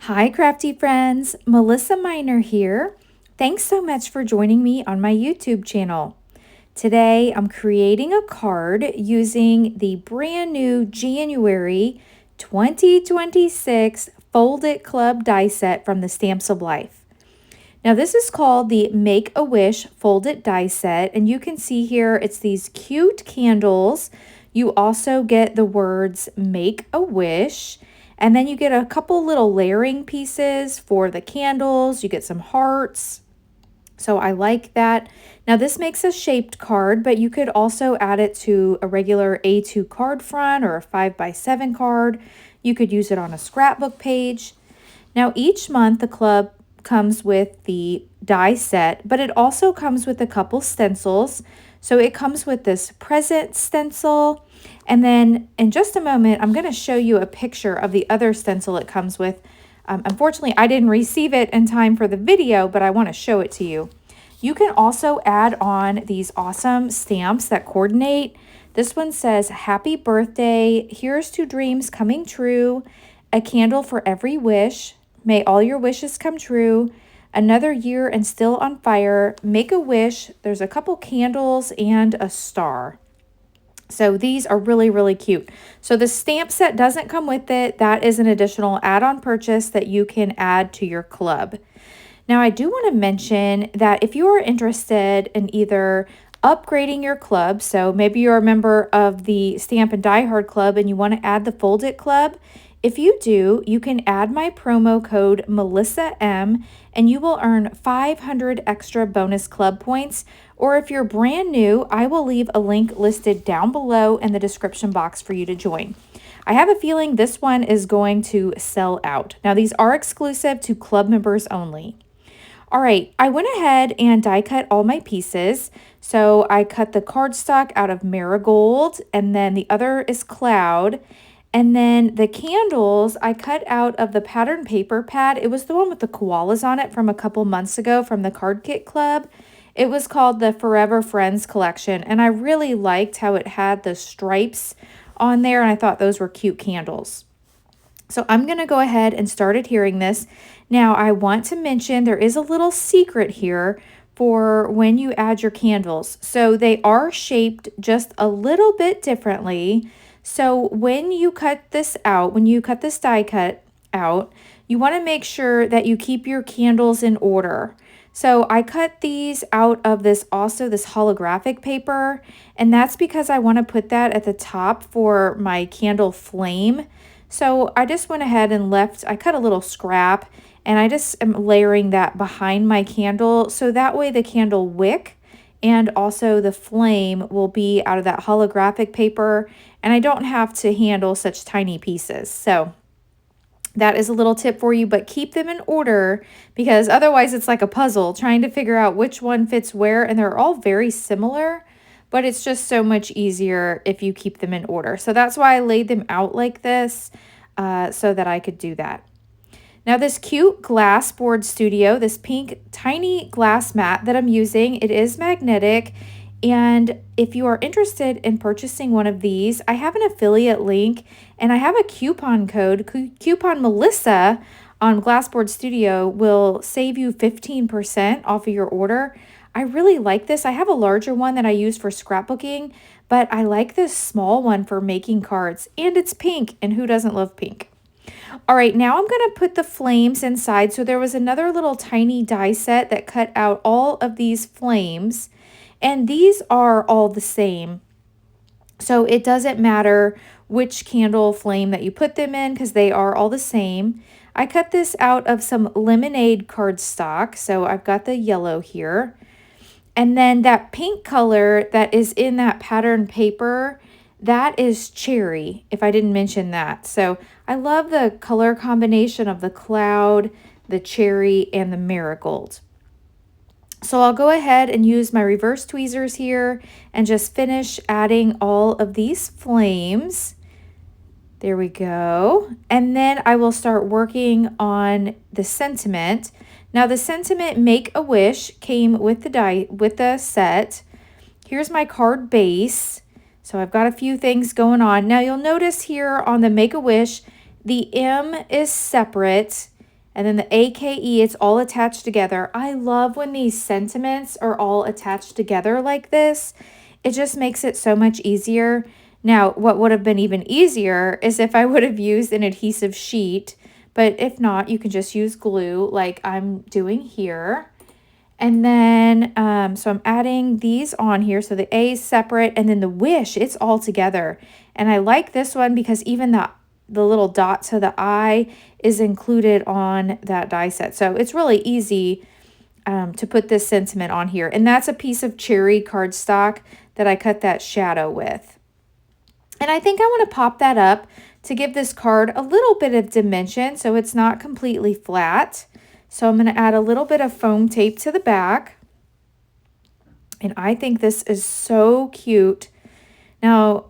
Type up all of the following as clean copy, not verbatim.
Hi, crafty friends. Melissa Minor here. Thanks so much for joining me on my YouTube channel. Today, I'm creating a card using the brand new January 2026 Fold It Club die set from the Stamps of Life. Now, this is called the Make-A-Wish Fold It die set, and you can see here it's these cute candles. You also get the words Make a Wish. And then you get a couple little layering pieces for the candles. You get some hearts. So I like that. Now this makes a shaped card, but you could also add it to a regular A2 card front or a 5x7 card. You could use it on a scrapbook page. Now each month the club comes with the die set, but it also comes with a couple stencils. So it comes with this present stencil, and then in just a moment, I'm going to show you a picture of the other stencil it comes with. Unfortunately, I didn't receive it in time for the video, but I want to show it to you. You can also add on these awesome stamps that coordinate. This one says, "Happy birthday, here's to dreams coming true, a candle for every wish, may all your wishes come true, another year and still on fire, make a wish." There's a couple candles and a star. So these are really, really cute. So the stamp set doesn't come with it. That is an additional add-on purchase that you can add to your club. Now, I do want to mention that if you are interested in either upgrading your club, so maybe you're a member of the Stamp and Die Hard Club and you want to add the Fold It Club, if you do, you can add my promo code MelissaM and you will earn 500 extra bonus club points. Or if you're brand new, I will leave a link listed down below in the description box for you to join. I have a feeling this one is going to sell out. Now, these are exclusive to club members only. All right, I went ahead and die cut all my pieces. So I cut the cardstock out of Marigold, and then the other is Cloud. And then the candles I cut out of the pattern paper pad. It was the one with the koalas on it from a couple months ago from the Card Kit Club. It was called the Forever Friends collection, and I really liked how it had the stripes on there, and I thought those were cute candles. So I'm going to go ahead and start adhering this. Now, I want to mention there is a little secret here for when you add your candles. So they are shaped just a little bit differently. So when you cut this out, when you cut this die cut out, you want to make sure that you keep your candles in order. So I cut these out of this holographic paper, and that's because I want to put that at the top for my candle flame. So I just went ahead and I cut a little scrap, and I just am layering that behind my candle. So that way the candle wick and also the flame will be out of that holographic paper, and I don't have to handle such tiny pieces. So that is a little tip for you, but keep them in order because otherwise it's like a puzzle trying to figure out which one fits where, and they're all very similar, but it's just so much easier if you keep them in order. So that's why I laid them out like this so that I could do that. Now this cute glass board studio, this pink tiny glass mat that I'm using, it is magnetic. And if you are interested in purchasing one of these, I have an affiliate link and I have a coupon code, coupon Melissa on Glassboard Studio will save you 15% off of your order. I really like this. I have a larger one that I use for scrapbooking, but I like this small one for making cards, and it's pink, and who doesn't love pink? All right, now I'm going to put the flames inside. So there was another little tiny die set that cut out all of these flames, and these are all the same. So it doesn't matter which candle flame that you put them in because they are all the same. I cut this out of some lemonade cardstock. So I've got the yellow here. And then that pink color that is in that pattern paper, that is cherry, if I didn't mention that. So I love the color combination of the cloud, the cherry, and the marigold. So I'll go ahead and use my reverse tweezers here and just finish adding all of these flames. There we go. And then I will start working on the sentiment. Now the sentiment Make a Wish came with the set. Here's my card base. So I've got a few things going on. Now you'll notice here on the Make a Wish, the M is separate and then the AKE, it's all attached together. I love when these sentiments are all attached together like this. It just makes it so much easier. Now, what would have been even easier is if I would have used an adhesive sheet, but if not, you can just use glue like I'm doing here. And then, so I'm adding these on here. So the A is separate, and then the wish, it's all together. And I like this one because even the little dot to the I is included on that die set. So it's really easy to put this sentiment on here. And that's a piece of cherry cardstock that I cut that shadow with. And I think I want to pop that up to give this card a little bit of dimension so it's not completely flat. So I'm going to add a little bit of foam tape to the back. And I think this is so cute. Now,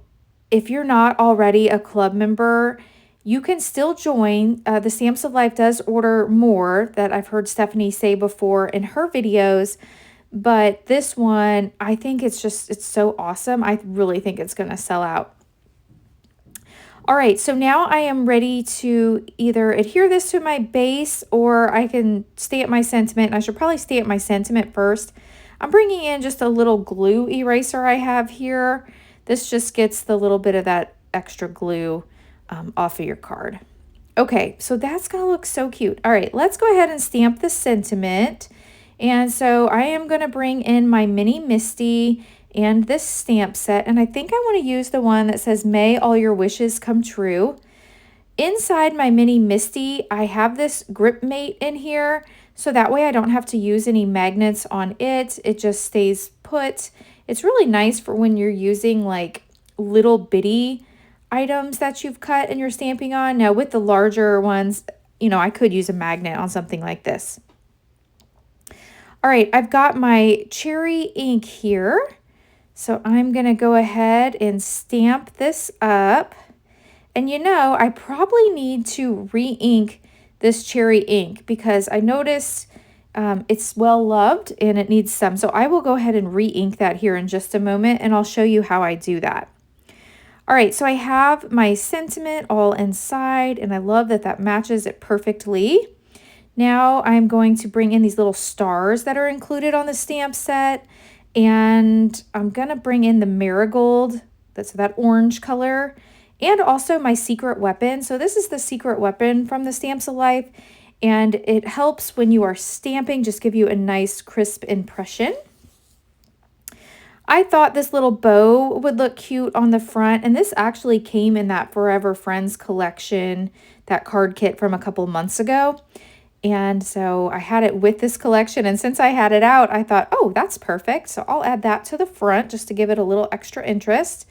if you're not already a club member, you can still join. The Stamps of Life does order more that I've heard Stephanie say before in her videos. But this one, I think it's so awesome. I really think it's going to sell out. All right, so now I am ready to either adhere this to my base or I can stay at my sentiment. I should probably stay at my sentiment first. I'm bringing in just a little glue eraser I have here. This just gets the little bit of that extra glue off of your card. Okay, so that's gonna look so cute. All right, let's go ahead and stamp the sentiment. And so I am gonna bring in my mini Misty and this stamp set, and I think I want to use the one that says may all your wishes come true. Inside my mini Misty, I have this grip mate in here, so that way I don't have to use any magnets on it. It just stays put. It's really nice for when you're using like little bitty items that you've cut and you're stamping on. Now with the larger ones, you know, I could use a magnet on something like this. All right, I've got my cherry ink here. So I'm going to go ahead and stamp this up. And you know, I probably need to re-ink this cherry ink because I noticed it's well loved and it needs some. So I will go ahead and re-ink that here in just a moment and I'll show you how I do that. All right, so I have my sentiment all inside and I love that that matches it perfectly. Now I'm going to bring in these little stars that are included on the stamp set. And I'm going to bring in the marigold, that's that orange color, and also my secret weapon. So this is the secret weapon from the Stamps of Life, and it helps when you are stamping, just give you a nice crisp impression. I thought this little bow would look cute on the front, and this actually came in that Forever Friends collection, that card kit from a couple months ago. And so I had it with this collection, and since I had it out, I thought, oh, that's perfect. So I'll add that to the front just to give it a little extra interest.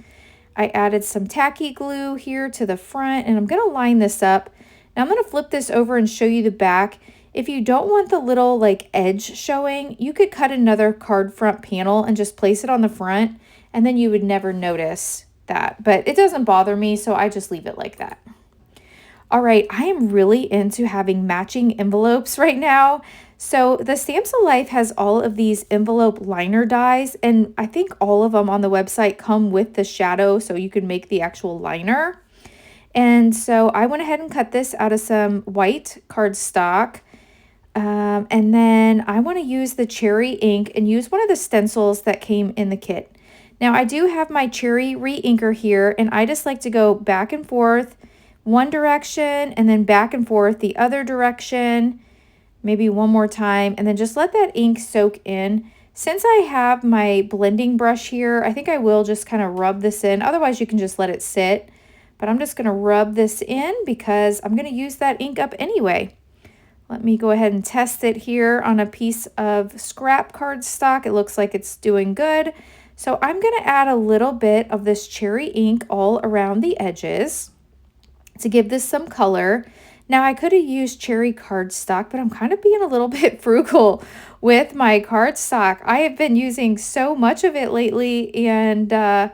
I added some tacky glue here to the front, and I'm going to line this up. Now I'm going to flip this over and show you the back. If you don't want the little like edge showing, you could cut another card front panel and just place it on the front, and then you would never notice that. But it doesn't bother me, so I just leave it like that. All right, I am really into having matching envelopes right now. So the Stamps of Life has all of these envelope liner dies, and I think all of them on the website come with the shadow so you can make the actual liner. And so I went ahead and cut this out of some white cardstock. And then I want to use the cherry ink and use one of the stencils that came in the kit. Now I do have my cherry re-inker here, and I just like to go back and forth one direction and then back and forth the other direction, maybe one more time, and then just let that ink soak in. Since I have my blending brush here, I think I will just kind of rub this in. Otherwise, you can just let it sit. But I'm just going to rub this in because I'm going to use that ink up anyway. Let me go ahead and test it here on a piece of scrap cardstock. It looks like it's doing good. So I'm going to add a little bit of this cherry ink all around the edges to give this some color. Now I could have used cherry cardstock, but I'm kind of being a little bit frugal with my cardstock. I have been using so much of it lately, and I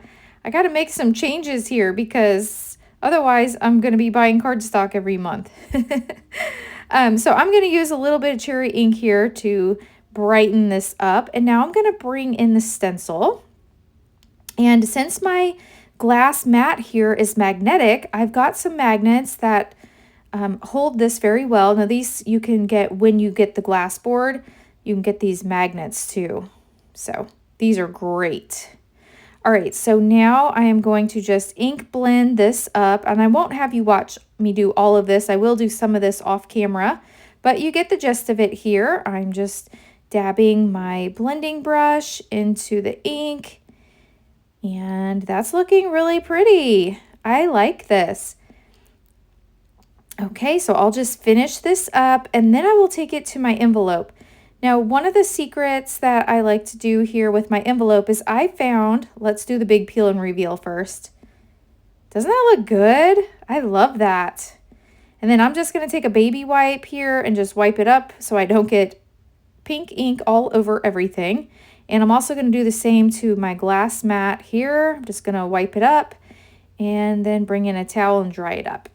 got to make some changes here because otherwise I'm going to be buying cardstock every month. So I'm going to use a little bit of cherry ink here to brighten this up. And now I'm going to bring in the stencil. And since my glass mat here is magnetic, I've got some magnets that hold this very well. Now these you can get when you get the glass board. You can get these magnets too. So these are great. All right, so now I am going to just ink blend this up, and I won't have you watch me do all of this. I will do some of this off camera, but you get the gist of it here. I'm just dabbing my blending brush into the ink, and that's looking really pretty. I like this. Okay, so I'll just finish this up, and then I will take it to my envelope. Now, one of the secrets that I like to do here with my envelope is I found, let's do the big peel and reveal first. Doesn't that look good? I love that. And then I'm just going to take a baby wipe here and just wipe it up so I don't get pink ink all over everything. And I'm also going to do the same to my glass mat here. I'm just going to wipe it up and then bring in a towel and dry it up.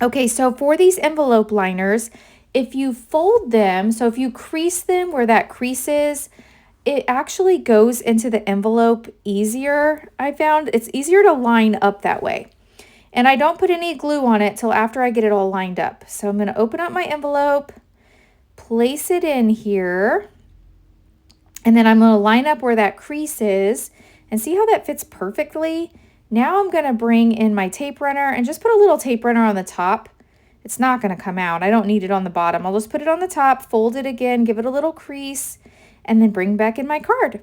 Okay, so for these envelope liners, if you fold them, so if you crease them where that crease is, it actually goes into the envelope easier. I found it's easier to line up that way. And I don't put any glue on it till after I get it all lined up. So I'm going to open up my envelope, place it in here, and then I'm going to line up where that crease is and see how that fits perfectly. Now I'm going to bring in my tape runner and just put a little tape runner on the top. It's not going to come out. I don't need it on the bottom. I'll just put it on the top, fold it again, give it a little crease, and then bring back in my card.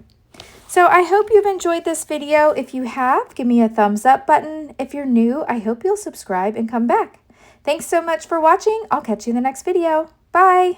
So I hope you've enjoyed this video. If you have, give me a thumbs up button. If you're new, I hope you'll subscribe and come back. Thanks so much for watching. I'll catch you in the next video. Bye.